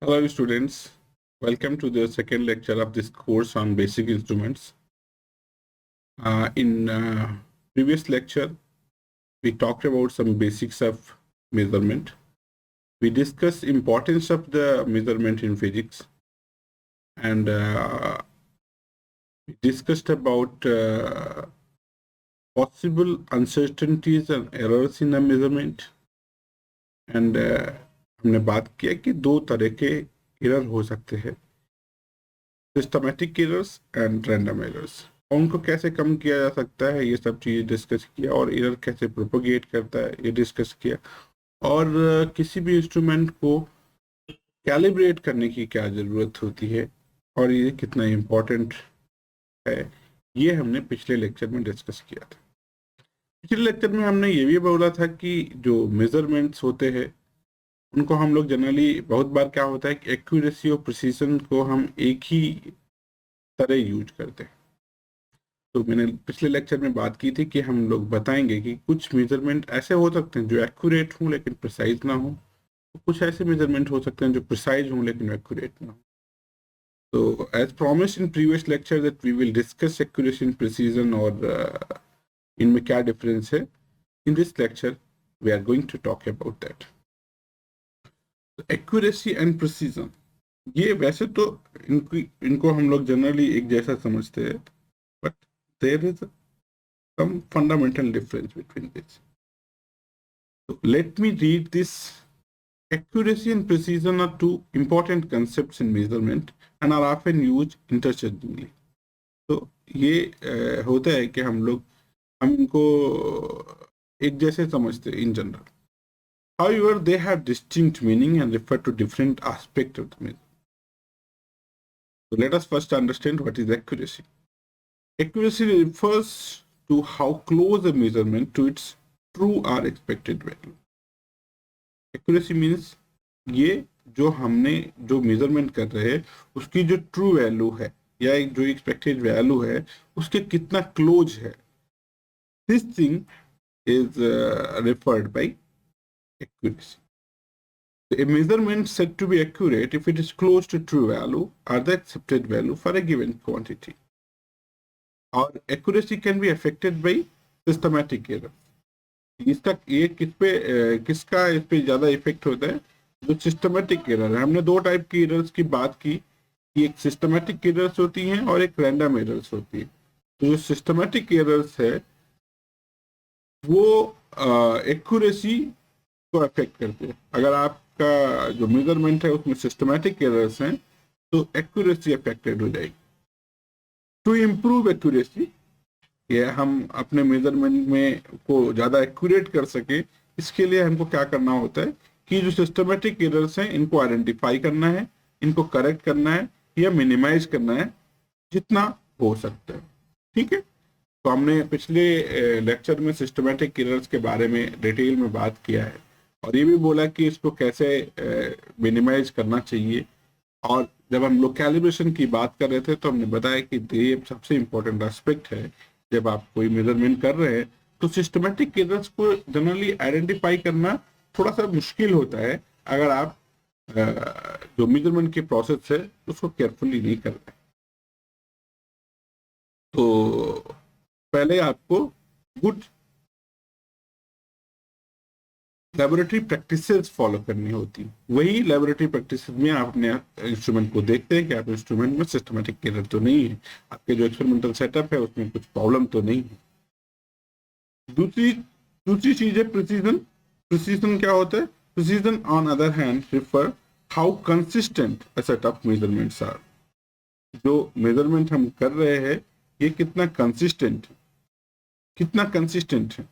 Hello students, welcome to the second lecture of this course on basic instruments. In previous lecture, we talked about some basics of measurement. We discussed importance of the measurement in physics, and we discussed about possible uncertainties and errors in a measurement. And हमने बात किया कि दो तरह के error हो सकते हैं, systematic errors and random errors. उनको कैसे कम किया जा सकता है ये सब चीज़ें डिस्कस किया, और एरर कैसे प्रोपोगेट करता है ये डिस्कस किया, और किसी भी इंस्ट्रूमेंट को कैलिब्रेट करने की क्या ज़रूरत होती है और ये कितना इम्पोर्टेंट है, ये हमने पिछले लेक्चर में डिस्कस किया था। पिछले लेक्चर में हमने ये भी बोला था कि जो मेजरमेंट्स होते हैं उनको हम लोग जनरली बहुत बार क्या होता है कि एक्यूरेसी और प्रिसीजन को हम एक ही तरह यूज करते हैं। तो मैंने पिछले लेक्चर में बात की थी कि हम लोग बताएंगे कि कुछ मेजरमेंट ऐसे हो सकते हैं जो एक्यूरेट हों लेकिन प्रिसाइज ना हो, कुछ ऐसे मेजरमेंट हो सकते हैं जो प्रिसाइज हों लेकिन एक्यूरेट ना हो। तो as promised in previous lecture that we will discuss accuracy and precision और इनमें क्या डिफरेंस है। In this lecture we are going to talk about that. Accuracy and precision, ये वैसे तो इनको हम लोग जनरली एक जैसा समझते हैं, but there is some fundamental difference between this. So let me read this. Accuracy and precision are two important concepts in measurement and are often used interchangeably. तो ये होता है कि हम इनको एक जैसे समझते हैं in general. However, they have distinct meaning and refer to different aspects of the measurement. So let us first understand what is accuracy. Accuracy refers to how close a measurement to its true or expected value. Accuracy means ये जो हमने जो measurement कर रहे हैं उसकी जो true value है या एक जो एक्सपेक्टेड वैल्यू है उसके कितना क्लोज है, this thing is referred by accuracy. A measurement said to be accurate if it is close to true value or the accepted value for a given quantity. और accuracy can be affected by systematic error. इसका ये किसका इस पे ज्यादा effect होता है? जो सिस्टमेटिक एरर है। हमने दो टाइप की एरर्स की बात की कि एक सिस्टमेटिक एरर्स होती हैं और एक रैंडम एरर्स होती है। तो जो सिस्टमेटिक एरर्स है वो एक्यूरेसी को अफेक्ट करते हैं। अगर आपका जो मेजरमेंट है उसमें सिस्टमेटिक एरर्स हैं तो एक्यूरेसी अफेक्टेड हो जाएगी। टू इम्प्रूव एक्यूरेसी, ये हम अपने मेजरमेंट में को ज़्यादा एक्यूरेट कर सके, इसके लिए हमको क्या करना होता है कि जो सिस्टमेटिक एरर्स हैं इनको आइडेंटिफाई करना है, इनको करेक्ट करना है या मिनिमाइज करना है जितना हो सकता है। ठीक है, तो हमने पिछले लेक्चर में सिस्टमेटिक एरर्स के बारे में डिटेल में बात किया है और ये भी बोला कि इसको कैसे मिनिमाइज करना चाहिए। और जब हम लोग कैलिब्रेशन की बात कर रहे थे तो हमने बताया कि ये सबसे इम्पोर्टेंट एस्पेक्ट है। जब आप कोई मेजरमेंट कर रहे हैं तो सिस्टमेटिक एरर्स को जनरली आइडेंटिफाई करना थोड़ा सा मुश्किल होता है अगर आप जो मेजरमेंट की प्रोसेस है उसको केयरफुली नहीं कर रहे। तो पहले आपको गुड लेबोरेटरी प्रैक्टिसेस फॉलो करनी होती। वही लेबोरेटरी प्रैक्टिसेस में आप अपने इंस्ट्रूमेंट को देखते हैं कि आप इंस्ट्रूमेंट में सिस्टमेटिक एरर तो नहीं है, आपके जो एक्सपेरिमेंटल सेटअप है उसमें कुछ प्रॉब्लम तो नहीं है। दूसरी चीज है प्रिसीजन। प्रिसीजन क्या होता है? Precision on other hand refer how consistent a set of measurements are. जो मेजरमेंट हम कर रहे हैं ये कितना कंसिस्टेंट है,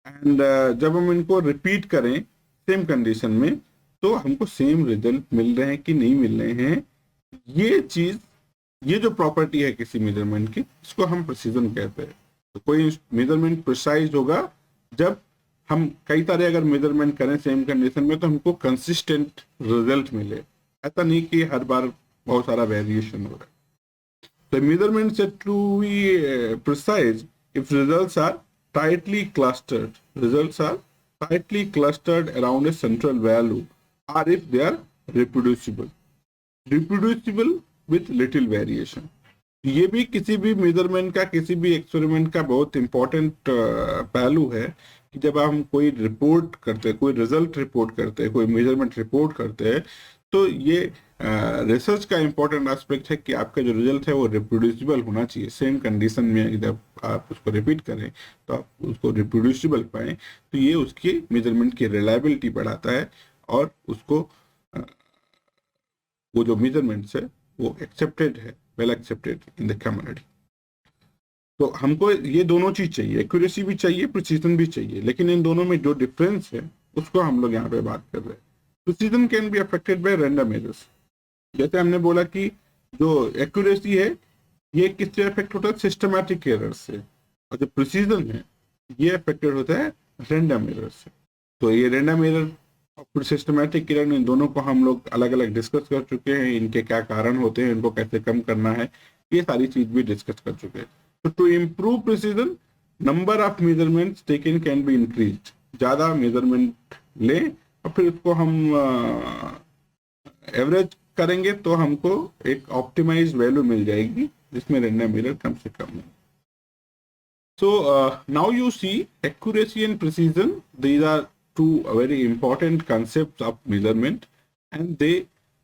एंड जब हम इनको रिपीट करें सेम कंडीशन में तो हमको सेम रिजल्ट मिल रहे हैं कि नहीं मिल रहे हैं। ये जो प्रॉपर्टी है किसी मेजरमेंट की, इसको हम प्रिसीजन कहते हैं। तो कोई मेजरमेंट प्रिसाइज होगा जब हम कई तरह अगर मेजरमेंट करें सेम कंडीशन में तो हमको कंसिस्टेंट रिजल्ट मिले, ऐसा नहीं कि हर बार बहुत सारा वेरिएशन हो रहा है। तो मेजरमेंट से to be precise if results are tightly clustered around a central value or if they are reproducible, reproducible with little variation. ये भी किसी भी मेजरमेंट का, किसी भी एक्सपेरिमेंट का बहुत इंपॉर्टेंट पहलू है कि जब हम कोई रिपोर्ट करते हैं, कोई रिजल्ट रिपोर्ट करते हैं, कोई मेजरमेंट रिपोर्ट करते हैं, तो ये रिसर्च का इंपॉर्टेंट एस्पेक्ट है कि आपका जो रिजल्ट है वो रिप्रोड्यूसिबल होना चाहिए। सेम कंडीशन में जब आप उसको रिपीट करें तो आप उसको रिप्रोड्यूसिबल पाएं, तो ये उसकी मेजरमेंट की रिलायबिलिटी बढ़ाता है और उसको वो जो मेजरमेंट्स है वो एक्सेप्टेड है, well accepted in the community. तो हमको ये दोनों चीज चाहिए, एक्यूरेसी भी चाहिए, प्रिसीजन भी चाहिए, लेकिन इन दोनों में जो डिफरेंस है उसको हम लोग यहाँ पे बात कर रहे हैं। Precision can be affected by random errors. जैसे हमने बोला कि जो एक्यूरेसी है ये किससे अफेक्ट होता है, सिस्टमैटिक एरर से, और जो प्रिसीजन है ये अफेक्टेड होता है रैंडम एरर से। तो ये रैंडम एरर और सिस्टमैटिक एरर, इन दोनों को हम लोग अलग अलग डिस्कस कर चुके हैं, इनके क्या कारण होते हैं, इनको कैसे कम करना है, ये सारी चीज भी डिस्कस कर चुके हैं। तो to improve precision, number of measurements taken can be increase. ज्यादा मेजरमेंट लें और फिर उसको हम एवरेज करेंगे तो हमको एक ऑप्टिमाइज वैल्यू मिल जाएगी जिसमें रैंडम एरर कम से कम है। So now you see accuracy and precision, these are two very important concepts of measurement, and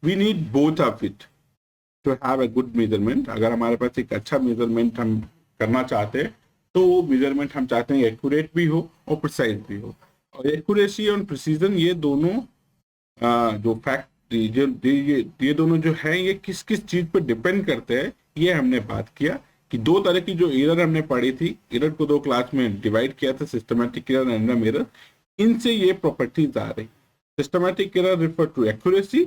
we need both of it to have a good measurement. अगर हमारे पास एक अच्छा measurement हम करना चाहते हैं तो वो measurement हम चाहते हैं accurate भी हो और precise भी हो। और accuracy और precision ये दोनों जो फैक्ट, ये दोनों जो है ये किस किस चीज पर डिपेंड करते हैं, ये हमने बात किया कि दो तरह की जो एरर हमने पढ़ी थी, एरर को दो क्लास में डिवाइड किया था, सिस्टमैटिक एरर, रैंडम एरर, इनसे ये प्रॉपर्टीज आ रही। Systematic error refer to accuracy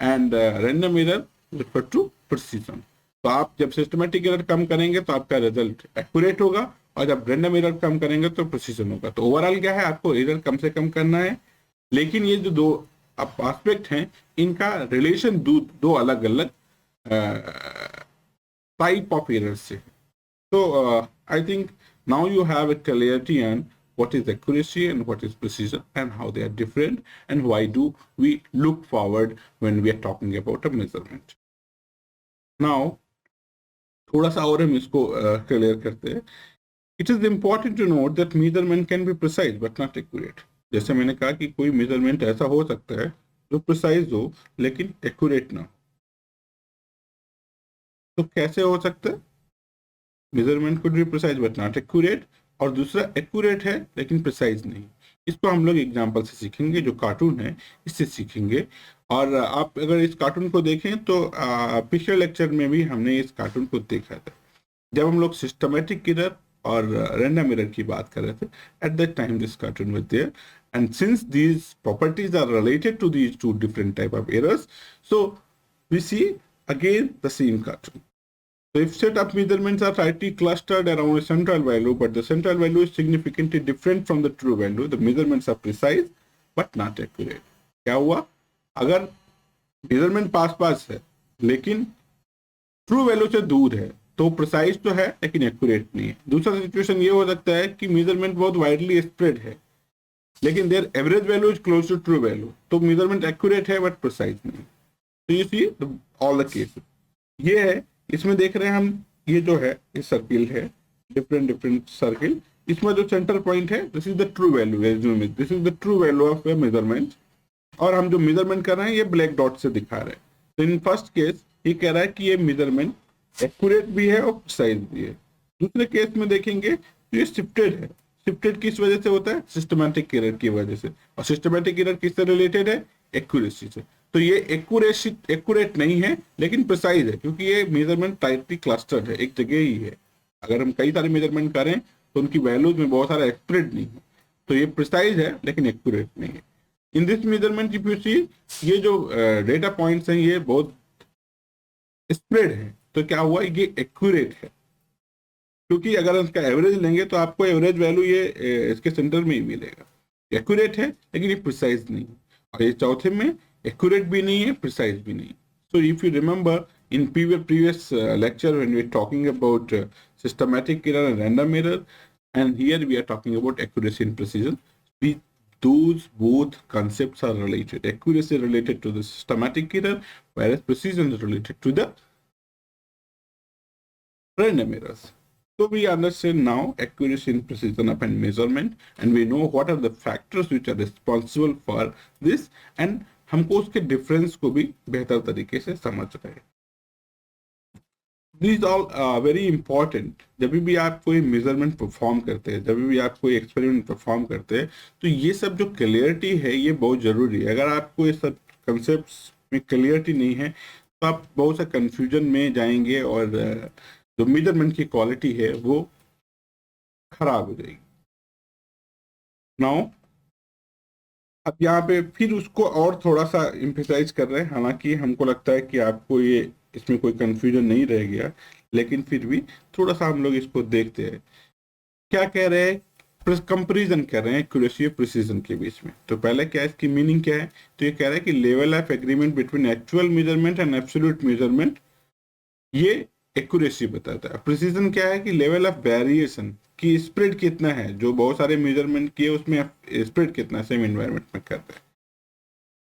and random error refer to precision. तो आप जब सिस्टमैटिक एरर कम करेंगे तो आपका रिजल्ट एक्यूरेट होगा, और जब रैंडम एरर कम करेंगे तो प्रिसीजन होगा। तो ओवरऑल क्या है, आपको एरर कम से कम करना है, लेकिन ये जो दो एस्पेक्ट हैं इनका रिलेशन दो अलग अलग टाइप ऑफ एरर से। So I think now you have a clarity on what is accuracy and what is precision and how they are different and why do we look forward when we are talking about a measurement. Now थोड़ा सा और हम इसको clear करते हैं। It is important to note that measurement can be precise but not accurate. जैसे मैंने कहा कि कोई measurement ऐसा हो सकता है जो precise हो लेकिन accurate ना हो। तो कैसे हो सकता है? Measurement could be precise but not accurate, और दूसरा एक्यूरेट है लेकिन प्रिसाइज नहीं। इसको हम लोग एग्जांपल से सीखेंगे, जो कार्टून है इससे सीखेंगे। और आप अगर इस कार्टून को देखें तो पिछले लेक्चर में भी हमने इस कार्टून को देखा था जब हम लोग सिस्टमैटिक एरर और रैंडम एरर की बात कर रहे थे। At that time this cartoon was there, and since these properties are related to these two different type of errors, so we see again the same cartoon. So if set of measurements are tightly clustered around a central value, but the central value is significantly different from the true value, the measurements are precise but not accurate. क्या हुआ? अगर measurement पास पास है लेकिन true value से दूर है तो precise तो है लेकिन एक्यूरेट नहीं है. दूसरा सिचुएशन ये हो सकता है कि मेजरमेंट बहुत वाइडली स्प्रेड है लेकिन their average value is close to true value, तो मेजरमेंट एक्यूरेट है बट प्रिसाइज नहीं. तो you see all the cases. ये है, इसमें देख रहे हैं हम, ये जो है ये सर्किल है, डिफरेंट सर्किल. इसमें जो सेंटर पॉइंट है this is the true value, this is the true value of A measurement, और हम जो मेजरमेंट कर रहे हैं ये ब्लैक डॉट से दिखा रहे हैं. तो इन फर्स्ट केस ये कह रहा है कि ये मेजरमेंट एक्यूरेट भी है और प्रिसाइज भी है. दूसरे केस में देखेंगे तो ये शिफ्टेड है. शिफ्टेड किस वजह से होता है? सिस्टमैटिक एरर की वजह से. और सिस्टमैटिक एरर किससे रिलेटेड है? एक्यूरेसी से. तो ये एक्यूरेट नहीं है लेकिन प्रिसाइज है क्योंकि ये मेजरमेंट टाइटली क्लस्टर्ड है, एक जगह ही है. अगर हम कई सारे मेजरमेंट करें तो उनकी वैल्यूज में बहुत सारा स्प्रेड नहीं है. तो ये प्रिसाइज है लेकिन एक्यूरेट नहीं है. In this measurement if you see, ये जो डेटा पॉइंट्स हैं ये बहुत स्प्रेड है. तो क्या हुआ, ये एक्यूरेट है क्योंकि अगर इसका एवरेज लेंगे तो आपको एवरेज वैल्यू ये इसके सेंटर में ही मिलेगा. एक्यूरेट है लेकिन ये प्रिसाइज नहीं. और ये चौथे में एक्यूरेट भी नहीं है, प्रिसाइज भी नहीं. So if you remember in previous lecture when we are talking about systematic error and random error, and here we are talking about accuracy and precision. those both concepts are related. Accuracy related to the systematic error, whereas precision is related to the random errors. So we understand now accuracy and precision of an measurement, and we know what are the factors which are responsible for this, and हमको उसके difference को भी बेहतर तरीके से समझ रहे हैं. These all very important. जब भी आप कोई मेजरमेंट परफॉर्म करते हैं, जब भी आप कोई एक्सपेरिमेंट परफॉर्म करते हैं, तो ये सब जो क्लियरिटी है ये बहुत जरूरी है. अगर आपको ये सब कंसेप्ट्स में क्लियरिटी नहीं है तो आप बहुत सा कंफ्यूजन में जाएंगे और जो मेजरमेंट की क्वालिटी है वो खराब हो जाएगी. नाउ अब यहाँ पे फिर उसको और थोड़ा सा एम्फेसाइज कर रहे हैं. हालांकि हमको लगता है कि आपको ये इसमें कोई कंफ्यूजन नहीं रह गया, लेकिन फिर भी थोड़ा सा हम लोग इसको देखते हैं. क्या कह रहे हैं? कंपेरिजन कर रहे हैं एक्यूरेसी और प्रिसीजन के बीच में. तो पहले क्या है, इसकी मीनिंग क्या है? तो ये कह रहा है कि level of agreement between actual measurement and absolute measurement, ये एक्यूरेसी बताता है. प्रिसीजन क्या है कि लेवल ऑफ वेरिएशन की स्प्रेड कितना है, जो बहुत सारे मेजरमेंट किए उसमें स्प्रेड कितना सेम एनवायरनमेंट में करता है.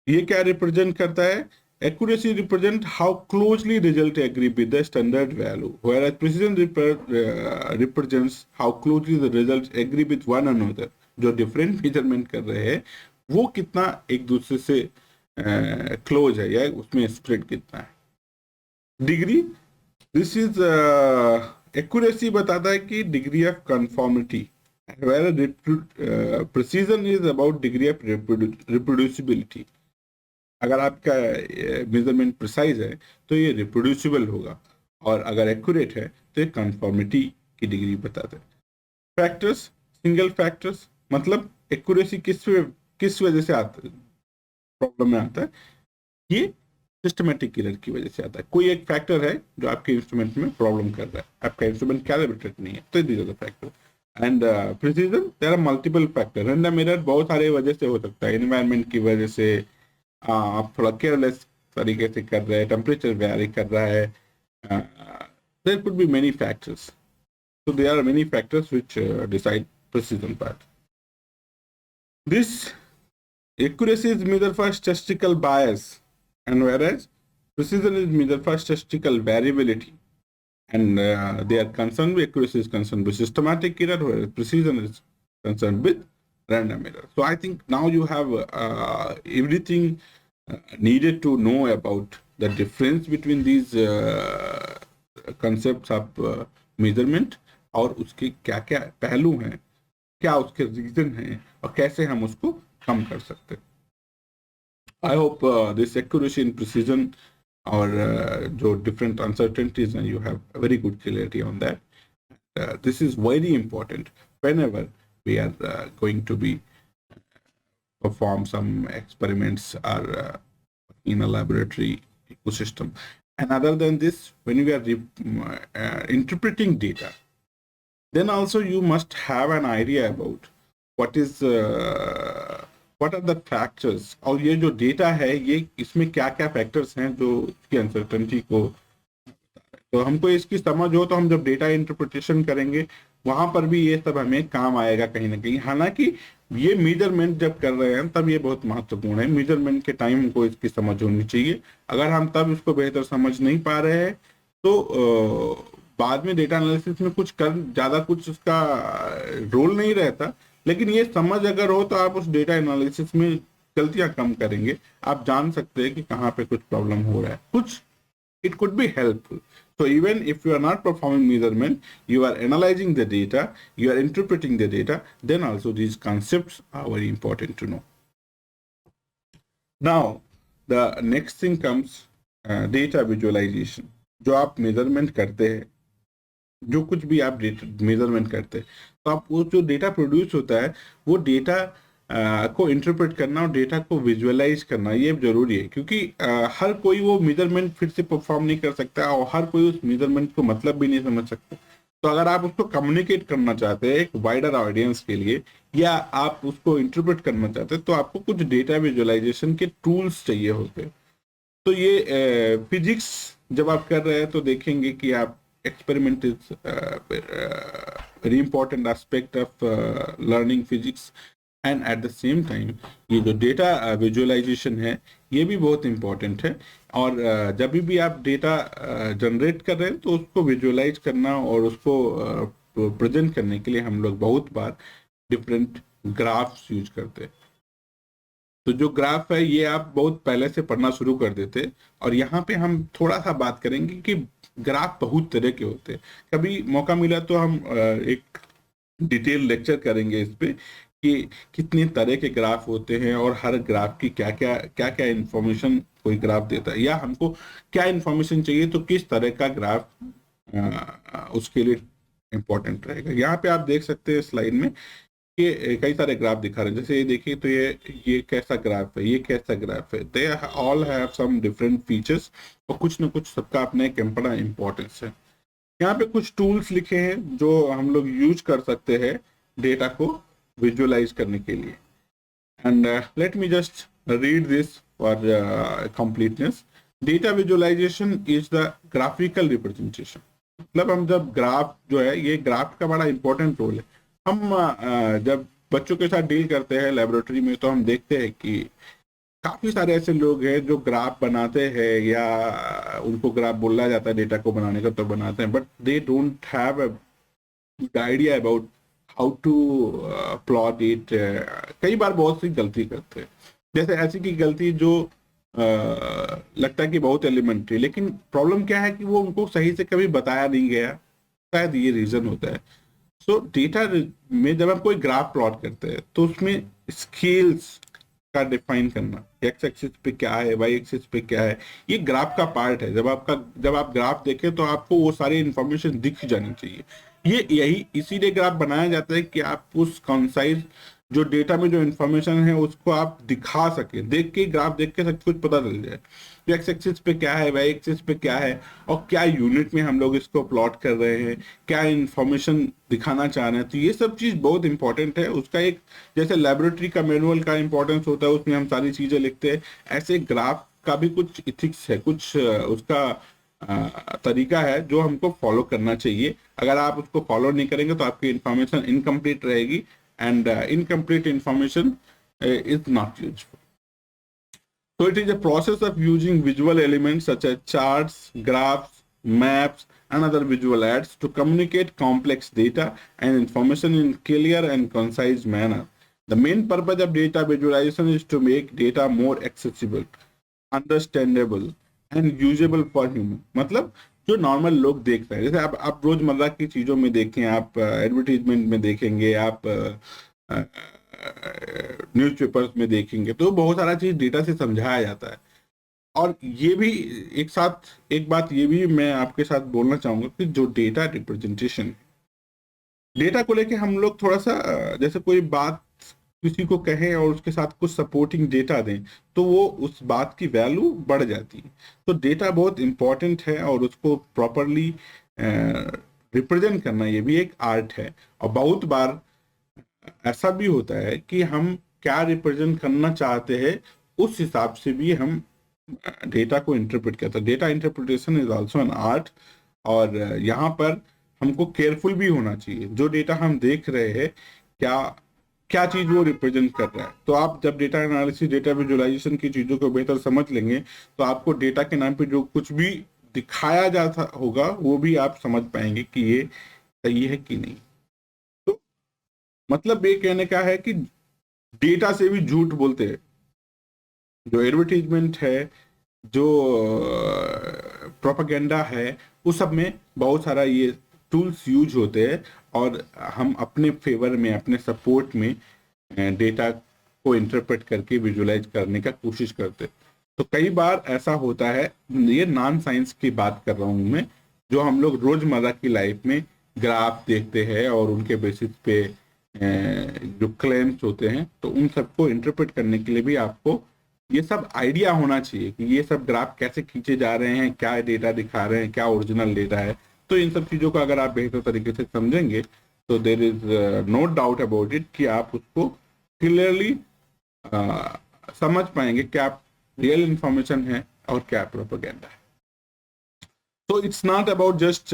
ये क्या रिप्रेजेंट करता है? Accuracy represent how closely result agree with the standard value, whereas precision represents how closely the results agree with one another. जो different measurement कर रहे हैं वो कितना एक दूसरे से close है, या उसमें spread कितना है. Degree, this is accuracy बताता है कि degree of conformity, whereas precision is about degree of reproducibility. अगर आपका मेजरमेंट प्रिसाइज है तो ये रिप्रोड्यूसिबल होगा, और अगर एक्यूरेट है तो ये कंफर्मिटी की डिग्री बताते हैं. फैक्टर्स, सिंगल फैक्टर्स, मतलब एक्यूरेसी किस वजह से आता है, प्रॉब्लम में आता है, ये सिस्टमैटिक एरर की वजह से आता है. कोई एक फैक्टर है जो आपके इंस्ट्रूमेंट में प्रॉब्लम कर रहा है, आपका इंस्ट्रूमेंट कैलिब्रेटेड नहीं है, तो these are the factor. And precision, there are multiple factor. Random error बहुत सारे वजह से हो सकता है, एनवायरनमेंट की वजह से, आप थोड़ा केयरलेस तरीके से कर रहे हैं, टेम्परेचर वेरी कर रहा है, there could be many factors. So there are many factors which decide precision part. This accuracy is measured for statistical bias, and whereas precision is measured for statistical variability, and they are concerned with accuracy is concerned with systematic error, whereas precision is concerned with random error. So I think now you have everything needed to know about the difference between these concepts of measurement, और उसके क्या क्या पहलू हैं, क्या उसके reason हैं, और कैसे हम उसको कम कर सकते हैं. I hope this accuracy and precision और जो different uncertainties हैं, you have a very good clarity on that. This is very important whenever we are going to be perform some experiments or in a laboratory ecosystem. And other than this, when you are interpreting data, then also you must have an idea about what are the factors, और ये जो data है ये इसमें क्या क्या factors हैं जो इसकी अनसर्टेनिटी को. तो हमको इसकी समझ हो तो हम जब डेटा इंटरप्रिटेशन करेंगे वहां पर भी ये सब हमें काम आएगा कहीं ना कहीं. हालांकि ये मेजरमेंट जब कर रहे हैं तब ये बहुत महत्वपूर्ण है. मेजरमेंट के टाइम हमको इसकी समझ होनी चाहिए. अगर हम तब इसको बेहतर समझ नहीं पा रहे हैं तो बाद में डेटा एनालिसिस में कुछ कर ज़्यादा कुछ उसका रोल नहीं रहता. लेकिन ये समझ अगर हो तो आप उस डेटा एनालिसिस में गलतियां कम करेंगे. आप जान सकते हैं कि कहाँ पे कुछ प्रॉब्लम हो रहा है. कुछ it could be helpful. So even if you are not performing measurement, you are analyzing the data, you are interpreting the data, then also these concepts are very important to know. Now, the next thing comes data visualization. जो आप measurement करते हैं, जो कुछ भी आप measurement करते हैं, तो आप वो जो डेटा प्रोड्यूस होता है वो डेटा को इंटरप्रेट करना और डेटा को विजुअलाइज करना ये जरूरी है. क्योंकि हर कोई वो मेजरमेंट फिर से परफॉर्म नहीं कर सकता और हर कोई उस मेजरमेंट को मतलब भी नहीं समझ सकता. तो अगर आप उसको कम्युनिकेट करना चाहते हैं एक वाइडर ऑडियंस के लिए, या आप उसको इंटरप्रेट करना चाहते हैं, तो आपको कुछ डेटा विजुअलाइजेशन के टूल्स चाहिए होते हैं. तो ये फिजिक्स जब आप कर रहे हैं तो देखेंगे कि आप experiment is very important aspect of learning physics, and at the same time ये जो डेटा विजुअलाइजेशन है ये भी बहुत इंपॉर्टेंट है। और जब भी आप डेटा जनरेट कर रहे हैं तो उसको विजुअलाइज करना और उसको प्रेजेंट करने के लिए हम लोग बहुत बार डिफरेंट ग्राफ्स यूज करते हैं। तो जो ग्राफ है ये आप बहुत पहले से पढ़ना शुरू कर देते, और यहाँ पे हम थोड़ा सा बात करेंगे कि ग्राफ बहुत तरह के होते हैं। कभी मौका मिला तो हम एक डिटेल लेक्चर करेंगे इस पे कि कितने तरह के ग्राफ होते हैं और हर ग्राफ की क्या क्या इंफॉर्मेशन कोई ग्राफ देता है, या हमको क्या इंफॉर्मेशन चाहिए तो किस तरह का ग्राफ उसके लिए इम्पोर्टेंट रहेगा। यहाँ पे आप देख सकते हैं स्लाइड में कि कई सारे ग्राफ दिखा रहे हैं। जैसे ये देखिए तो ये कैसा ग्राफ है, ये कैसा ग्राफ है, they all have some different features, और कुछ ना कुछ सबका अपना एक बड़ा इंपॉर्टेंस है। यहाँ पे कुछ टूल्स लिखे हैं जो हम लोग यूज कर सकते हैं डेटा को विजुअलाइज करने के लिए। And let me just read this for completeness. Data visualisation is the graphical representation. मतलब हम जब ग्राफ जो है, ये ग्राफ का बड़ा इंपॉर्टेंट रोल है। हम जब बच्चों के साथ डील करते हैं लेबोरेटरी में तो हम देखते हैं कि काफी सारे ऐसे लोग हैं जो ग्राफ बनाते हैं, या उनको ग्राफ बोला जाता है डेटा को बनाने का तो बनाते हैं, but they don't have a good idea about how to plot it. कई बार बहुत सी गलती करते हैं, जैसे ऐसी की गलती जो लगता है कि बहुत एलिमेंट्री, लेकिन प्रॉब्लम क्या है कि वो उनको सही से कभी बताया नहीं गया, शायद ये रीजन होता है। सो डेटा में जब हम कोई ग्राफ प्लॉट करते हैं तो उसमें स्केल्स का डिफाइन करना, एक्स एक्सिस पे क्या है, वाई एक्सिस पे क्या है, ये ग्राफ का पार्ट है। जब आप ग्राफ देखें तो आपको वो सारी इंफॉर्मेशन दिख जानी चाहिए। यही इसीलिए ग्राफ बनाया जाता है कि आप उस कंसाइज जो डेटा में जो इंफॉर्मेशन है उसको आप दिखा सके, देख के ग्राफ देख के सब कुछ पता चल जाए एक्स एक्सिस पे क्या है, वाई एक्सिस पे क्या है, और क्या यूनिट में हम लोग इसको प्लॉट कर रहे हैं, क्या इंफॉर्मेशन दिखाना चाह रहे हैं। तो ये सब चीज बहुत इंपॉर्टेंट है। उसका एक जैसे लेबोरेटरी का मैनुअल का इंपॉर्टेंस होता है, उसमें हम सारी चीजें लिखते हैं, ऐसे ग्राफ का भी कुछ इथिक्स है, कुछ उसका तरीका है जो हमको फॉलो करना चाहिए। अगर आप उसको फॉलो नहीं करेंगे तो आपकी इंफॉर्मेशन इनकम्प्लीट रहेगी, and incomplete information is not useful. So it is a process of using visual elements such as charts, graphs, maps, and other visual aids to communicate complex data and information in clear and concise manner. The main purpose of data visualization is to make data more accessible, understandable, and usable for human. मतलब जो normal लोग देख रहे हैं, जैसे आप रोजमर्रा की चीजों में देखें, आप एडवर्टीजमेंट में देखेंगे, आप न्यूज़पेपर्स में देखेंगे, तो बहुत सारा चीज डेटा से समझाया जाता है। और ये भी एक साथ एक बात ये भी मैं आपके साथ बोलना चाहूंगा कि जो डेटा रिप्रेजेंटेशन, डेटा को लेके हम लोग थोड़ा सा जैसे कोई बात किसी को कहें और उसके साथ कुछ सपोर्टिंग डेटा दें तो वो उस बात की वैल्यू बढ़ जाती है। तो डेटा बहुत इंपॉर्टेंट है और उसको प्रॉपरली रिप्रेजेंट करना ये भी एक आर्ट है। और बहुत बार ऐसा भी होता है कि हम क्या रिप्रेजेंट करना चाहते हैं उस हिसाब से भी हम डेटा को इंटरप्रेट करते हैं। Data interpretation is also an art, और यहाँ पर हमको केयरफुल भी होना चाहिए। जो डेटा हम देख रहे हैं क्या क्या चीज वो रिप्रेजेंट कर रहा है। तो आप जब डेटा एनालिसिस, डेटा विजुअलाइजेशन की चीजों को बेहतर समझ लेंगे तो आपको डेटा के नाम पे जो कुछ भी दिखाया जाता होगा वो भी आप समझ पाएंगे कि ये सही है कि नहीं। तो मतलब ये कहने का है कि डेटा से भी झूठ बोलते हैं। जो एडवर्टीजमेंट है, जो प्रोपेगेंडा है, उस सब में बहुत सारा ये टूल्स यूज होते हैं, और हम अपने फेवर में, अपने सपोर्ट में डेटा को इंटरप्रेट करके विजुअलाइज करने का कोशिश करते हैं। तो कई बार ऐसा होता है, ये नॉन साइंस की बात कर रहा हूँ मैं, जो हम लोग रोजमर्रा की लाइफ में ग्राफ देखते हैं और उनके बेसिस पे जो क्लेम्स होते हैं, तो उन सबको इंटरप्रेट करने के लिए भी आपको ये सब आइडिया होना चाहिए कि ये सब ग्राफ कैसे खींचे जा रहे हैं, क्या डेटा दिखा रहे हैं, क्या ओरिजिनल डेटा है। तो इन सब चीजों को अगर आप बेहतर तरीके से समझेंगे तो there is no doubt about it कि आप उसको क्लियरली समझ पाएंगे क्या रियल इंफॉर्मेशन है और क्या प्रोपेगेंडा है। तो it's not about just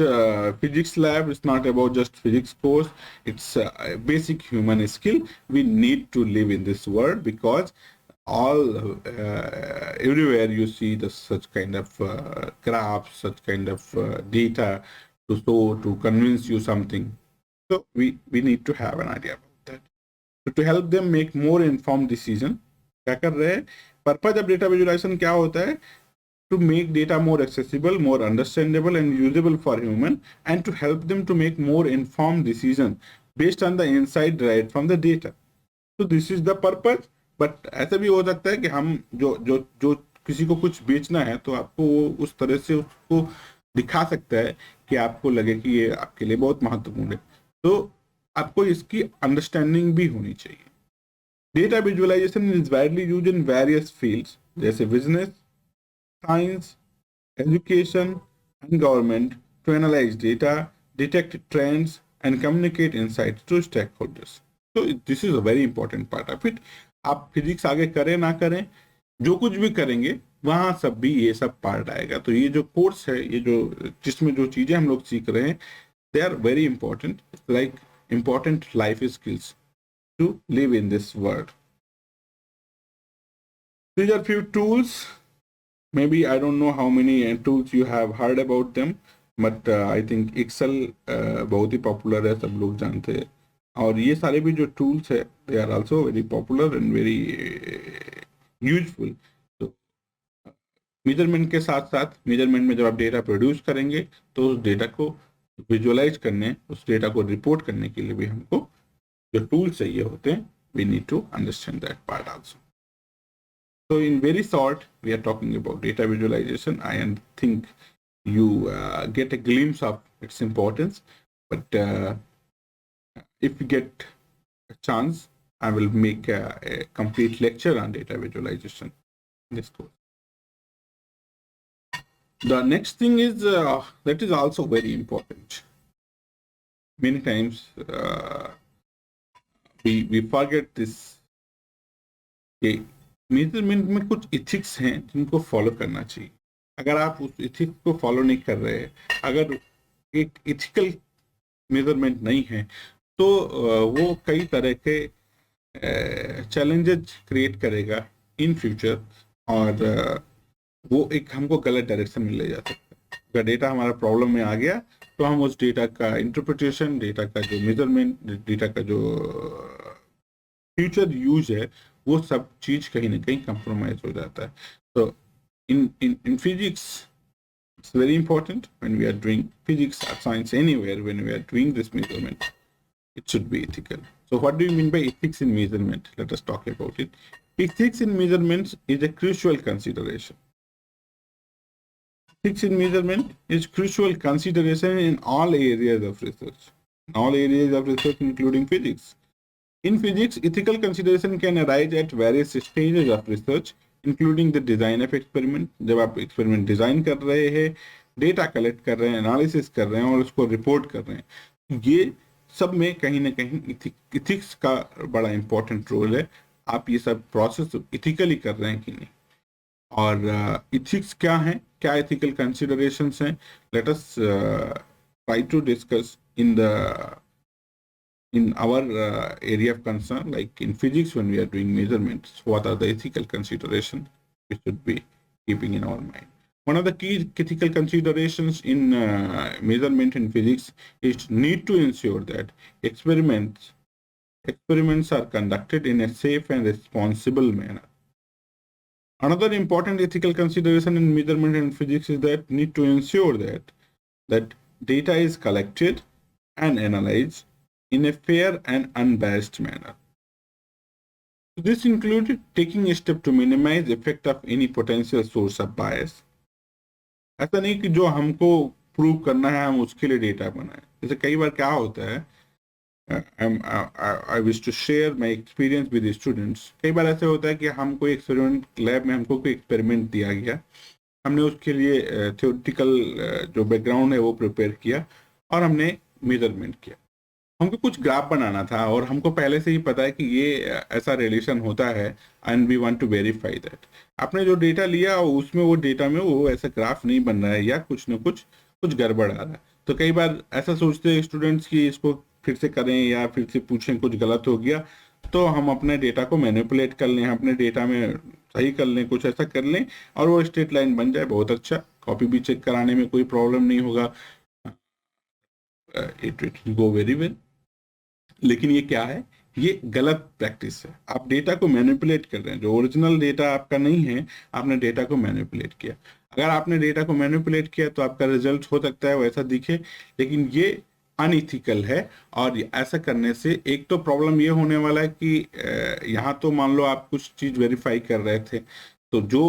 physics lab, it's not about just physics course, it's a basic human skill. We need to live in this world because everywhere you see such kind of graphs, such kind of data to convince you something. So we need to have an idea about that. So to help them make more informed decision, क्या कर रहे हैं? Purpose of data visualization क्या होता है? To make data more accessible, more understandable and usable for human, and to help them to make more informed decision based on the insight derived from the data. So this is the purpose. But ऐसा भी हो सकता है कि हम जो किसी को कुछ बेचना है तो आपको वो उस तरह से उसको दिखा सकता है कि आपको लगे कि ये आपके लिए बहुत महत्वपूर्ण है, तो आपको इसकी अंडरस्टैंडिंग भी होनी चाहिए. Data visualisation is widely used in various fields जैसे business, science, education and government to analyse data, detect trends and communicate insights to stakeholders. तो this is a very important part of it. आप physics आगे करें ना करें, जो कुछ भी करेंगे वहां सब भी ये सब पार्ट आएगा. तो ये जो कोर्स है, ये जो जिसमें जो चीजें हम लोग सीख रहे हैं, they are very important, like important life skills to live in this world. These are few tools. Maybe I don't know how many tools you have heard about them, but I think Excel बहुत ही popular है, सब लोग जानते हैं. और ये सारे भी जो टूल्स है, they are also very popular and very useful. तो मेजरमेंट के साथ साथ, मेजरमेंट में जब आप डेटा प्रोड्यूस करेंगे तो उस डेटा को विजुअलाइज करने, उस डेटा को रिपोर्ट करने के लिए भी हमको जो टूल्स चाहिए होते हैं, we need to understand that part also. So in very short, we are talking about data visualization. I think you get a glimpse of its importance, but if you get a chance, I will make a complete lecture on data visualization in this course. The next thing is that is also very important. Many times we forget this. Okay. Measurement में कुछ ethics हैं जिनको follow करना चाहिए. अगर आप उस ethics को फॉलो नहीं कर रहे, अगर एक इथिकल मेजरमेंट नहीं है, तो वो कई तरह के चैलेंजेस क्रिएट करेगा इन फ्यूचर, और वो एक हमको गलत डायरेक्शन में ले जा सकता है. अगर डेटा हमारा प्रॉब्लम में आ गया तो हम उस डेटा का इंटरप्रिटेशन, डेटा का जो मेजरमेंट, डेटा का जो फ्यूचर यूज है, वो सब चीज कहीं ना कहीं कंप्रोमाइज हो जाता है. तो in physics it's very important when we are doing physics और science anywhere, when we are doing this measurement, it should be ethical. So what do you mean by ethics in measurement? Let us talk about it. Ethics in measurements is a crucial consideration. Ethics in measurement is crucial consideration in all areas of research. In all areas of research, including physics. In physics, ethical consideration can arise at various stages of research, including the design of experiment. जब आप experiment design कर रहे हैं, data collect कर रहे हैं, analysis कर रहे हैं और उसको report कर रहे हैं, ये सब में कहीं ना कहीं ethics का बड़ा important role है. आप ये सब process ethically कर रहे हैं कि नहीं, और ethics क्या है, क्या ethical considerations हैं. Let us try to discuss in our area of concern, like in physics, when we are doing measurements, what are the ethical considerations we should be keeping in our mind. One of the key ethical considerations in measurement in physics is need to ensure that experiments are conducted in a safe and responsible manner. Another important ethical consideration in measurement in physics is that need to ensure that data is collected and analyzed in a fair and unbiased manner. This includes taking a step to minimize the effect of any potential source of bias. ऐसा नहीं कि जो हमको prove करना है हम उसके लिए डेटा बनाए. जैसे कई बार क्या होता है, I wish to share my experience with the students. कई बार ऐसे होता है कि हमको एक्सपेरिमेंट लैब में हमको कोई एक्सपेरिमेंट दिया गया, हमने उसके लिए थ्योरेटिकल जो बैकग्राउंड है वो प्रिपेयर किया और हमने मेजरमेंट किया. हमको कुछ ग्राफ बनाना था और हमको पहले से ही पता है कि ये ऐसा रिलेशन होता है and we want to verify that. आपने जो डेटा लिया उसमें वो डेटा में वो ऐसा ग्राफ नहीं बन रहा है या कुछ न कुछ कुछ गड़बड़ आ रहा है। तो कई बार ऐसा सोचते हैं स्टूडेंट्स कि इसको फिर से करें या फिर से पूछें, कुछ गलत हो गया तो हम अपने डेटा को मैनिपुलेट कर लें, अपने डेटा में सही कर लें, कुछ ऐसा कर लें और वो स्ट्रेट लाइन बन जाए, बहुत अच्छा। कॉपी भी चेक कराने में कोई प्रॉब्लम नहीं होगा, it will go very well. लेकिन ये क्या है, ये गलत प्रैक्टिस है। आप डेटा को मैनिपुलेट कर रहे हैं, जो ओरिजिनल डेटा आपका नहीं है, आपने डेटा को मैनिपुलेट किया। अगर आपने डेटा को मैनिपुलेट किया तो आपका रिजल्ट हो सकता है वैसा दिखे, लेकिन ये अनइथिकल है। और ऐसा करने से एक तो प्रॉब्लम ये होने वाला है कि यहाँ तो मान लो आप कुछ चीज वेरीफाई कर रहे थे, तो जो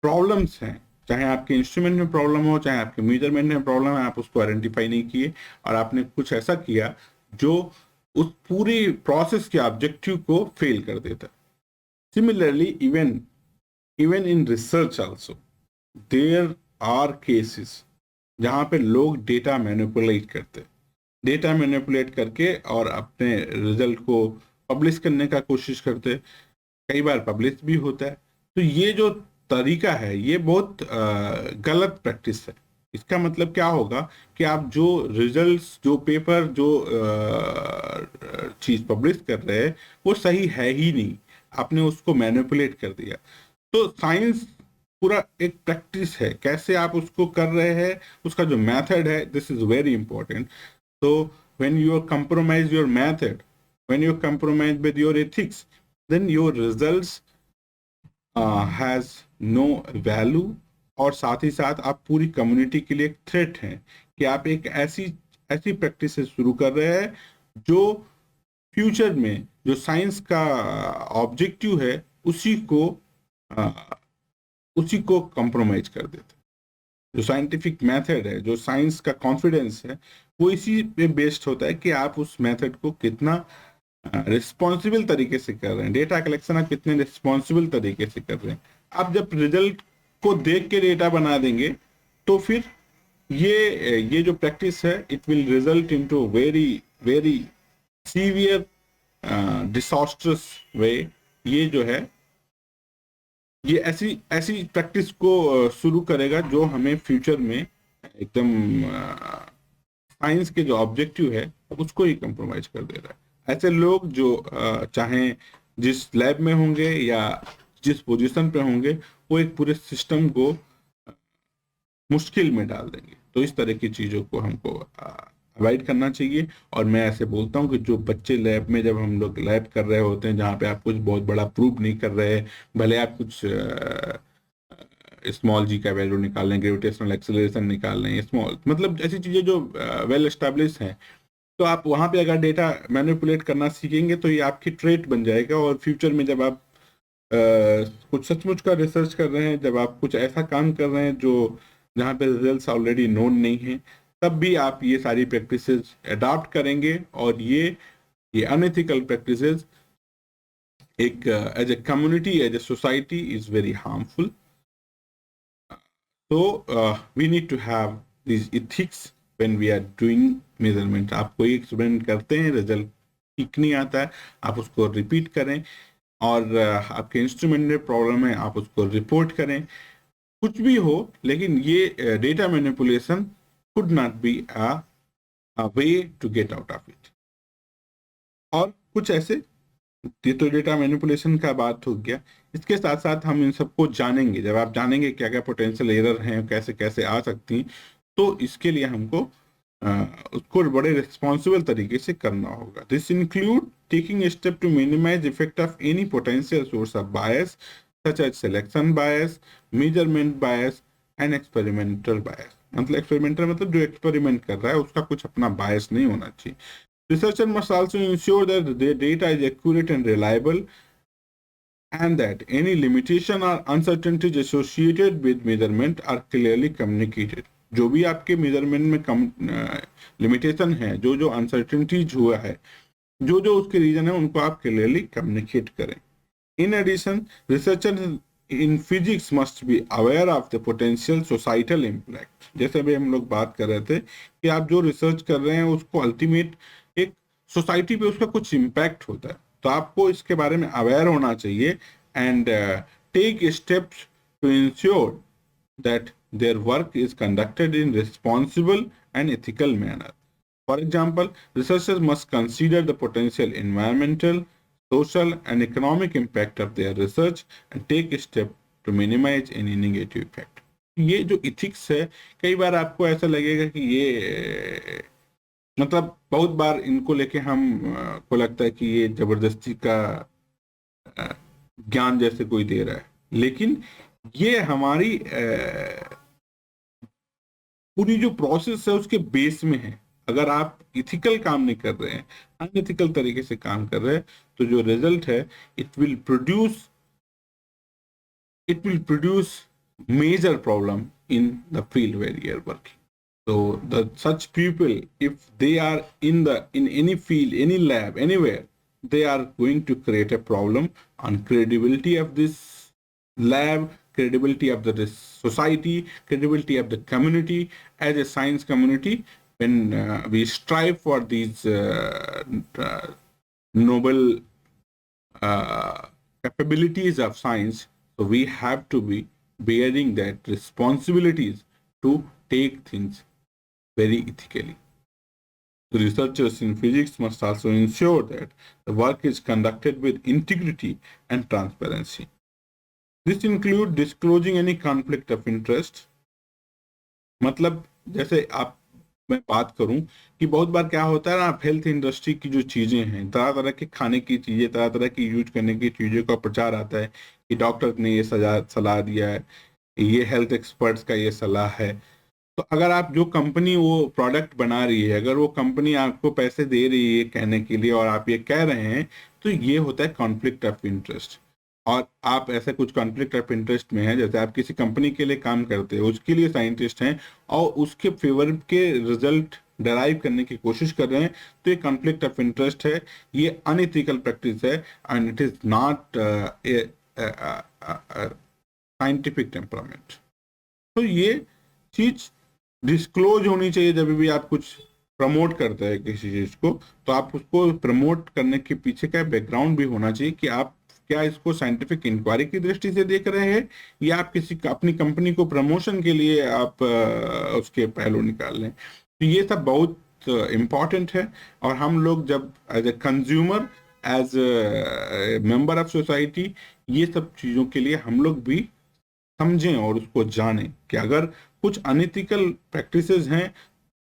प्रॉब्लम्स हैं, चाहे आपके इंस्ट्रूमेंट में प्रॉब्लम हो, चाहे आपके मेजरमेंट में प्रॉब्लम है, आप उसको आइडेंटिफाई नहीं किए और आपने कुछ ऐसा किया जो उस पूरी प्रोसेस के ऑब्जेक्टिव को फेल कर देता। Similarly even in research also there are cases जहां पे लोग डेटा मैनिपुलेट करते, डेटा मैनिपुलेट करके और अपने रिजल्ट को पब्लिश करने का कोशिश करते, कई बार पब्लिश भी होता है। तो ये जो तरीका है ये बहुत गलत प्रैक्टिस है। इसका मतलब क्या होगा कि आप जो रिजल्ट्स, जो पेपर, जो चीज पब्लिश कर रहे हैं वो सही है ही नहीं, आपने उसको मैनिपुलेट कर दिया। तो साइंस पूरा एक प्रैक्टिस है, कैसे आप उसको कर रहे हैं, उसका जो मेथड है, this is very important. So when you compromise your method, when you compromise with your ethics, then your results has no value। और साथ ही साथ आप पूरी कम्युनिटी के लिए एक थ्रेट हैं कि आप एक ऐसी प्रैक्टिस शुरू कर रहे हैं जो फ्यूचर में जो साइंस का ऑब्जेक्टिव है उसी को कंप्रोमाइज कर देते। जो साइंटिफिक मेथड है, जो साइंस का कॉन्फिडेंस है, वो इसी पे बेस्ड होता है कि आप उस मेथड को कितना रिस्पॉन्सिबल तरीके से कर रहे हैं, डेटा कलेक्शन आप कितने रिस्पॉन्सिबल तरीके से कर रहे हैं। आप जब रिजल्ट को देख के डेटा बना देंगे तो फिर ये जो प्रैक्टिस है it will result into very very severe disastrous way. ये जो है ये ऐसी प्रैक्टिस को शुरू करेगा जो हमें फ्यूचर में एकदम साइंस के जो ऑब्जेक्टिव है उसको ही कंप्रोमाइज कर दे रहा है। ऐसे लोग जो चाहे जिस लैब में होंगे या जिस पोजीशन पे होंगे, वो एक पूरे सिस्टम को मुश्किल में डाल देंगे। तो इस तरह की चीजों को हमको अवॉइड करना चाहिए। और मैं ऐसे बोलता हूँ कि जो बच्चे लैब में, जब हम लोग लैब कर रहे होते हैं जहाँ पे आप कुछ बहुत बड़ा प्रूव नहीं कर रहे, भले आप कुछ स्मॉल जी का वैल्यू निकाल लें, ग्रेविटेशनल एक्सेलरेशन निकाल लें, स्मॉल मतलब ऐसी चीजें जो वेल एस्टेब्लिश हैं, तो आप वहाँ पे अगर डेटा मैनिपुलेट करना सीखेंगे तो ये आपकी ट्रेट बन जाएगा। और फ्यूचर में जब आप कुछ सचमुच का रिसर्च कर रहे हैं, जब आप कुछ ऐसा काम कर रहे हैं जो जहाँ पे रिजल्ट्स ऑलरेडी नोन नहीं है, तब भी आप ये सारी प्रैक्टिसेस अडॉप्ट करेंगे। और ये अनएथिकल प्रैक्टिसेस एक as a community, as a society is very harmful. So we need to have these ethics when we are doing measurement। आप कोई एक्सपेरिमेंट करते हैं, रिजल्ट ठीक नहीं आता है, आप उसको रिपीट करें। और आपके इंस्ट्रूमेंट में प्रॉब्लम है, आप उसको रिपोर्ट करें। कुछ भी हो, लेकिन ये data manipulation could not be a way to get out of it। और कुछ ऐसे, ये तो डेटा मैनिपुलेशन का बात हो गया। इसके साथ साथ हम इन सबको जानेंगे, जब आप जानेंगे क्या क्या पोटेंशियल एरर हैं, कैसे कैसे आ सकती हैं, तो इसके लिए हमको उसको बड़े रिस्पॉन्सिबल तरीके से करना होगा। This include taking step to minimise effect of any potential source of bias such as selection bias, measurement bias and experimental bias. मतलब एक्सपेरिमेंटल मतलब जो एक्सपेरिमेंट कर रहा है उसका कुछ अपना बायस नहीं होना चाहिए। Researcher must also ensure that their data is accurate and reliable, and that any limitation or uncertainties associated with measurement are clearly communicated। जो भी आपके मेजरमेंट में लिमिटेशन है, जो अनसर्टेनिटीज हुआ है, जो उसके रीजन है, उनको आप क्लियरली कम्युनिकेट करें। In addition, researcher in physics must be aware of the potential societal impact. जैसे अभी हम लोग बात कर रहे थे कि आप जो रिसर्च कर रहे हैं उसको अल्टीमेट एक सोसाइटी पे उसका कुछ इम्पैक्ट होता है, तो आपको इसके बारे में अवेयर होना चाहिए। And take steps to ensure that their work is conducted in responsible and ethical manner. For example, researchers must consider the potential environmental, social, and economic impact of their research and take steps to minimize any negative effect. ये जो ethics है, कई बार आपको ऐसा लगेगा कि ये मतलब बहुत बार इनको लेके हम को लगता है कि ये जबरदस्ती का ज्ञान जैसे कोई दे रहा है, लेकिन ये हमारी पूरी जो प्रोसेस है उसके बेस में है. अगर आप इथिकल काम नहीं कर रहे हैं, अनइथिकल तरीके से काम कर रहे हैं, तो जो रिजल्ट है it will produce major problem in the field where you are working. So the such people, if they are in any field, any lab, anywhere, they are going to create a problem on credibility of this lab, credibility of the society, credibility of the community. As a science community, when we strive for these noble capabilities of science, so we have to be bearing that responsibilities to take things very ethically. The researchers in physics must also ensure that the work is conducted with integrity and transparency. This includes disclosing any conflict of interest. मतलब जैसे आप मैं बात करूं कि बहुत बार क्या होता है ना, आप हेल्थ इंडस्ट्री की जो चीजें हैं, तरह तरह के खाने की चीजें, तरह तरह की यूज करने की चीजों का प्रचार आता है कि डॉक्टर ने ये सलाह दिया है, ये हेल्थ एक्सपर्ट्स का ये सलाह है. तो अगर आप जो कंपनी वो प्रोडक्ट बना रही है, अगर वो कंपनी आपको पैसे दे रही है कहने के लिए और आप ये कह रहे हैं, तो ये होता है कॉन्फ्लिक्ट ऑफ इंटरेस्ट. और आप ऐसे कुछ कॉन्फ्लिक्ट ऑफ इंटरेस्ट में है, जैसे आप किसी कंपनी के लिए काम करते हैं, उसके लिए साइंटिस्ट हैं और उसके फेवर के रिजल्ट डराइव करने की कोशिश कर रहे हैं, तो ये कॉन्फ्लिक्ट ऑफ इंटरेस्ट है, ये अनइथिकल प्रैक्टिस है and it is not scientific temperament. तो ये चीज डिस्क्लोज होनी चाहिए. जब भी आप कुछ प्रमोट करते हैं किसी चीज को, तो आप उसको प्रमोट करने के पीछे का बैकग्राउंड भी होना चाहिए कि आप क्या इसको साइंटिफिक इंक्वायरी की दृष्टि से देख रहे हैं या आप किसी अपनी कंपनी को प्रमोशन के लिए आप उसके पहलू निकाल लें. तो ये सब बहुत इम्पॉर्टेंट है. और हम लोग जब as a consumer, as a member of society, ये सब चीजों के लिए हम लोग भी समझें और उसको जानें कि अगर कुछ अनइथिकल प्रैक्टिसेस हैं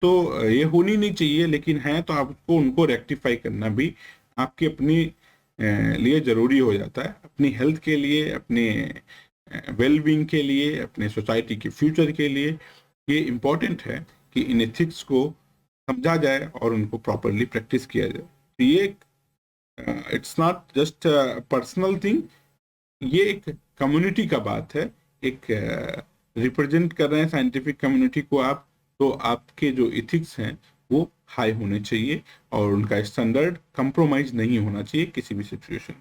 तो ये होनी नहीं चाहिए, लेकिन हैं तो आपको उनको रेक्टिफाई करना भी आपकी अपनी लिए जरूरी हो जाता है, अपनी हेल्थ के लिए, अपने वेलबींग के लिए, अपने सोसाइटी के फ्यूचर के लिए. ये इम्पोर्टेंट है कि इन एथिक्स को समझा जाए और उनको प्रॉपरली प्रैक्टिस किया जाए. तो ये it's not just personal thing, ये एक कम्युनिटी का बात है. एक रिप्रेजेंट कर रहे हैं साइंटिफिक कम्युनिटी को आप, तो आपके जो इथिक्स हैं वो हाई होने चाहिए और उनका स्टैंडर्ड कंप्रोमाइज नहीं होना चाहिए किसी भी सिचुएशन.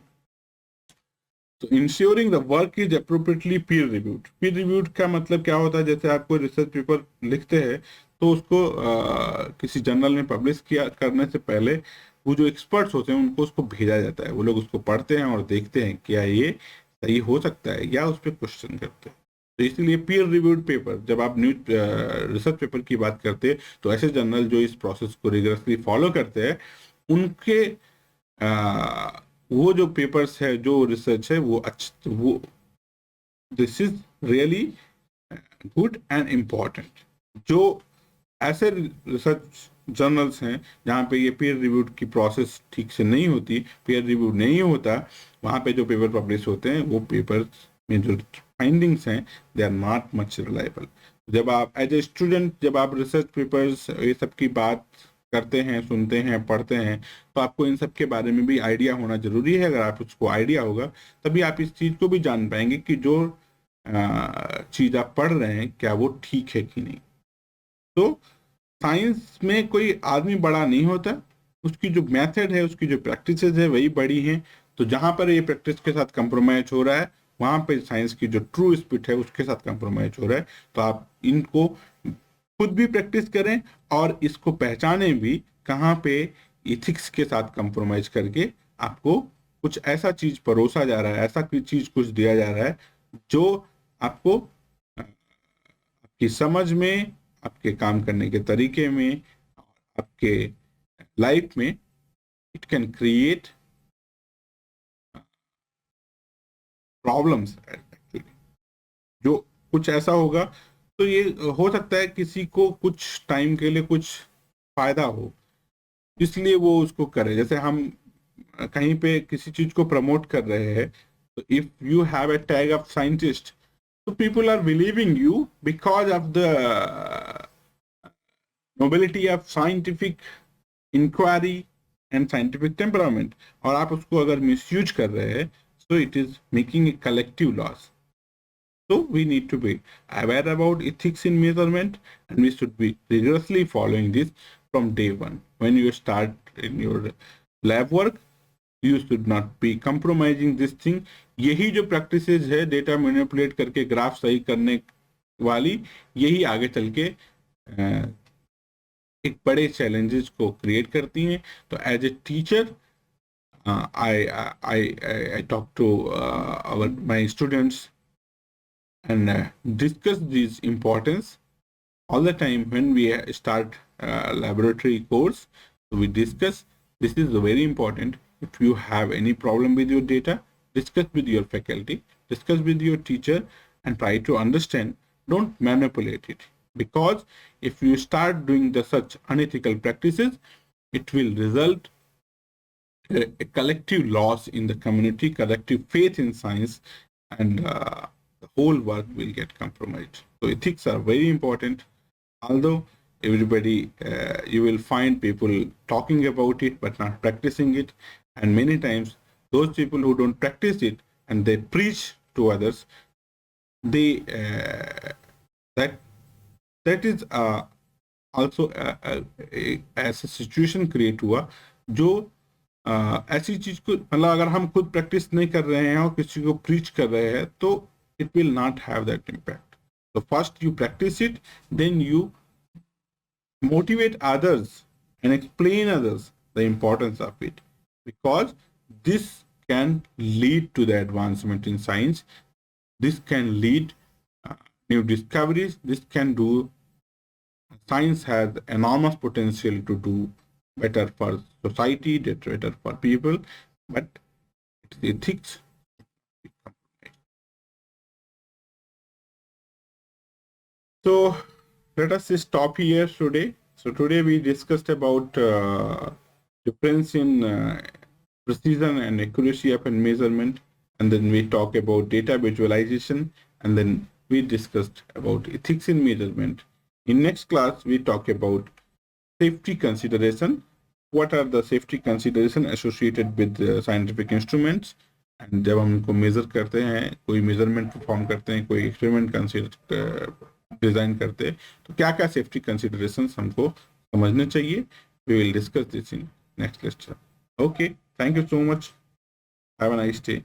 तो ensuring the work is appropriately peer reviewed. Peer reviewed का मतलब क्या होता है, जैसे आप कोई रिसर्च पेपर लिखते हैं तो उसको किसी जर्नल में पब्लिश किया करने से पहले वो जो एक्सपर्ट्स होते हैं उनको उसको भेजा जाता है. वो लोग उसको पढ़ते हैं और देखते हैं क्या ये सही हो सकता है या उस पर क्वेश्चन करते हैं. तो इसलिए पीयर रिव्यूड पेपर, जब आप न्यूज रिसर्च पेपर की बात करते हैं, तो ऐसे जर्नल जो इस प्रोसेस को रिगरसली फॉलो करते हैं, उनके वो जो पेपर्स है, जो रिसर्च है, वो this is really good and important. जो ऐसे रिसर्च जर्नल्स हैं जहाँ पे ये पीयर रिव्यूड की प्रोसेस ठीक से नहीं होती, पीयर रिव्यू नहीं होता, वहाँ पे जो पेपर पब्लिश होते हैं वो पेपर में जो फाइंडिंग्स हैं they are not much reliable. जब आप एज ए स्टूडेंट, जब आप रिसर्च पेपर्स ये सब की बात करते हैं, सुनते हैं, पढ़ते हैं, तो आपको इन सब के बारे में भी आइडिया होना जरूरी है. अगर आप उसको आइडिया होगा तभी आप इस चीज़ को भी जान पाएंगे कि जो चीज़ आप पढ़ रहे हैं क्या वो ठीक है कि नहीं. तो साइंस में कोई आदमी बड़ा नहीं होता, उसकी जो मेथड है, उसकी जो प्रैक्टिस है वही बड़ी हैं. तो जहाँ पर ये प्रैक्टिस के साथ कंप्रोमाइज हो रहा है, वहाँ पे साइंस की जो ट्रू स्पिरिट है उसके साथ कंप्रोमाइज हो रहा है. तो आप इनको खुद भी प्रैक्टिस करें और इसको पहचाने भी कहाँ पे इथिक्स के साथ कंप्रोमाइज करके आपको कुछ ऐसा चीज परोसा जा रहा है, ऐसा चीज कुछ दिया जा रहा है जो आपको आपकी समझ में, आपके काम करने के तरीके में, आपके लाइफ में, it can create problems actually. जो कुछ ऐसा होगा तो ये हो सकता है किसी को कुछ टाइम के लिए कुछ फायदा हो, इसलिए वो उसको करे। जैसे हम कहीं पे किसी चीज को प्रमोट कर रहे हैं, तो if you have a tag of scientist, so people are believing you because of the nobility of scientific inquiry and scientific temperament, और आप उसको अगर मिसयूज कर रहे हैं, so it is making a collective loss. So we need to be aware about ethics in measurement, and we should be rigorously following this from day one. When you start in your lab work, you should not be compromising this thing. यही जो practices है data manipulate करके graph सही करने वाली, यही आगे चल के एक बड़े चैलेंजेस को क्रिएट करती हैं। तो as a teacher I talk to my students and discuss these importance all the time when we start laboratory course. So we discuss, this is very important. If you have any problem with your data, discuss with your faculty, discuss with your teacher, and try to understand. Don't manipulate it, because if you start doing the such unethical practices, it will result a collective loss in the community, collective faith in science, and the whole work will get compromised. So ethics are very important. Although everybody, you will find people talking about it but not practicing it, and many times those people who don't practice it and they preach to others, they that is also ऐसा situation create हुआ जो ऐसी चीज को, मतलब अगर हम खुद प्रैक्टिस नहीं कर रहे हैं और किसी को प्रीच कर रहे हैं, तो it will not have that impact. So first you practice it, then you motivate others and explain others the importance of it, because this can lead to the advancement in science. This can lead new discoveries. This can do, science has enormous potential to do better for society, better for people, but it's ethics. So let us stop here today. So today we discussed about difference in precision and accuracy of a measurement, and then we talk about data visualization, and then we discussed about ethics in measurement. In next class we talk about safety consideration. What are the safety consideration associated with scientific instruments? And जब हम इनको major करते हैं, कोई measurement perform करते हैं, कोई experiment consider design करते हैं, तो क्या क्या सेफ्टी कंसिडरेशंस हमको समझने चाहिए. We will discuss this in next lecture. Okay, thank you so much. Have a nice day.